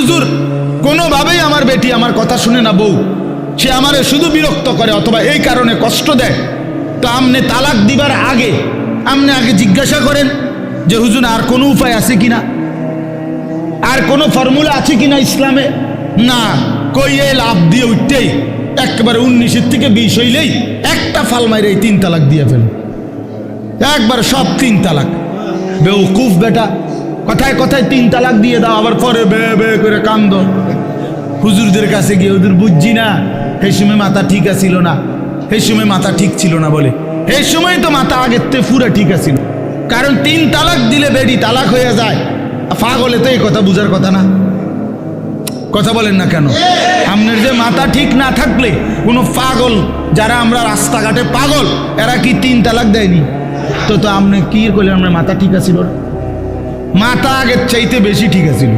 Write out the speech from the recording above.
হুজুর কোনোভাবেই আমার বেটি আমার কথা শুনে না, বউ সে আমারে শুধু বিরক্ত করে অথবা এই কারণে কষ্ট দেয়, তো আপনি তালাক দিবার আগে আপনি আগে জিজ্ঞাসা করেন যে হুজুর আর কোনো উপায় আছে কিনা, আর কোনো ফর্মুলা আছে কিনা ইসলামে। না, কইয়ে লাভ দিয়ে উঠতেই একেবারে 19 থেকে 20 হইলেই একটা ফাল মাইরে 3 তালাক দিয়ে ফেল, একবার সব 3 তালাক। বেউকুফ বেটা, কথায় কথায় 3 তালাক দিয়ে দাও, আবার পরে বে বে করে কান্দ। হুজুরদের কাছে গিয়ে হুজুর বুঝছি না, সেই সময় মাথা ঠিক আছিল না, সেই সময় মাথা ঠিক ছিল না বলে, এই সময় তো মাথা আগের থেকে পুরা ঠিক আছিল। কারণ 3 তালাক দিলে বেডি তালাক হয়ে যায়। পাগলে তো এই কথা বুঝার কথা না, কথা বলেন না কেন? আপনার যে মাথা ঠিক না থাকলে কোনো পাগল, যারা আমরা রাস্তাঘাটে পাগল, এরা কি 3 তালাক দেয়নি? তো তো আপনি কি করলেন? আপনার মাথা ঠিক আছিল, মাথা আগের চাইতে বেশি ঠিক আছিল।